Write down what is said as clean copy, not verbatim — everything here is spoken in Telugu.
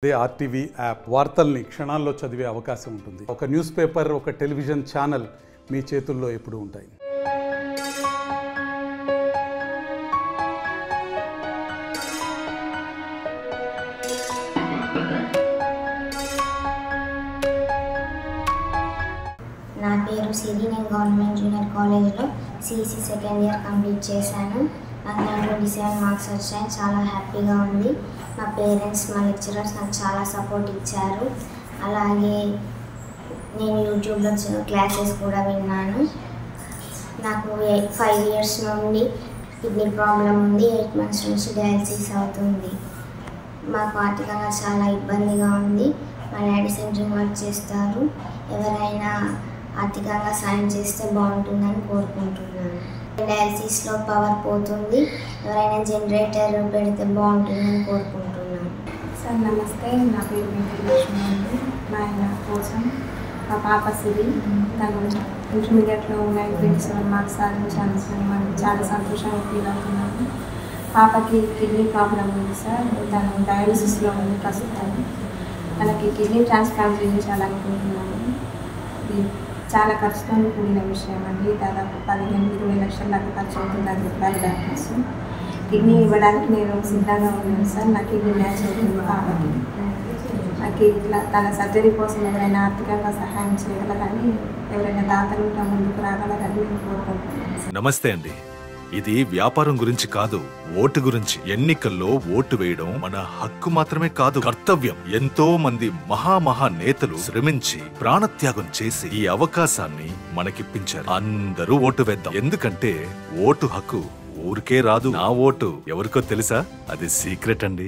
అదే ఆర్టీవీ యాప్ వార్తల్ని క్షణాల్లో చదివే అవకాశం ఉంటుంది. ఒక న్యూస్ పేపర్, ఒక టెలివిజన్ ఛానల్ మీ చేతుల్లో ఎప్పుడూ ఉంటాయి. నా పేరు సిరి. నేను గవర్నమెంట్ జూనియర్ కాలేజ్లో సిఈసి సెకండ్ ఇయర్ కంప్లీట్ చేశాను. నాకు 927 మార్క్స్ వచ్చాయి. చాలా హ్యాపీగా ఉంది. మా పేరెంట్స్, మా లెక్చరర్స్ నాకు చాలా సపోర్ట్ ఇచ్చారు. అలాగే నేను యూట్యూబ్లో క్లాసెస్ కూడా విన్నాను. నాకు 5 ఇయర్స్ నుండి కిడ్నీ ప్రాబ్లం ఉంది. 8 మంత్స్ నుంచి డయాలసిస్ అవుతుంది. మాకు ఆర్థికంగా చాలా ఇబ్బందిగా ఉంది. మా డాడీ సెంట్రింగ్ వర్క్ చేస్తారు. ఎవరైనా ఆర్థికంగా సాయం చేస్తే బాగుంటుందని కోరుకుంటున్నాను. డయాలసిస్లో పవర్ పోతుంది. ఎవరైనా జనరేటర్ పెడితే బాగుంటుందని కోరుకుంటున్నాను. సార్ నమస్తే, నా పేరు వెంకటలక్ష్మి అండి. మా ఆయన కోసం మా పాప సిరి తను ఇంటర్మీడియట్లో 927 మార్క్స్ సాధించాల్సిన మనం చాలా సంతోషంగా ఫీల్ అవుతున్నాము. పాపకి కిడ్నీ ప్రాబ్లం ఉంది సార్. తను డయాలసిస్లో ఉంది ప్రస్తుతం. తనకి కిడ్నీ ట్రాన్స్ప్లాంట్ చేయించాలనుకుంటున్నాము. ఇది చాలా ఖర్చుతో కూడిన విషయం అండి. దాదాపు 15-20 లక్షల దాకా ఖర్చు అవుతుందని చెప్పారు డాక్టర్స్. కిడ్నీ ఇవ్వడానికి నేను సిద్ధంగా ఉన్నాను సార్. నా కిడ్నీ మ్యాచ్ అవుతుంది కాబట్టి నాకు ఇట్లా తన సర్జరీ కోసం ఎవరైనా ఆర్థికంగా సహాయం చేయగలరని, ఎవరైనా దాతలు ముందుకు రాగలరని నేను కోరుకుంటున్నాను. నమస్తే అండి. ఇది వ్యాపారం గురించి కాదు, ఓటు గురించి. ఎన్నికల్లో ఓటు వేయడం మన హక్కు మాత్రమే కాదు, కర్తవ్యం. ఎంతో మంది మహా నేతలు శ్రమించి ప్రాణత్యాగం చేసి ఈ అవకాశాన్ని మనకిప్పించారు. అందరూ ఓటు వేద్దాం. ఎందుకంటే ఓటు హక్కు ఊరికే రాదు. నా ఓటు ఎవరికో తెలుసా? అది సీక్రెట్ అండి.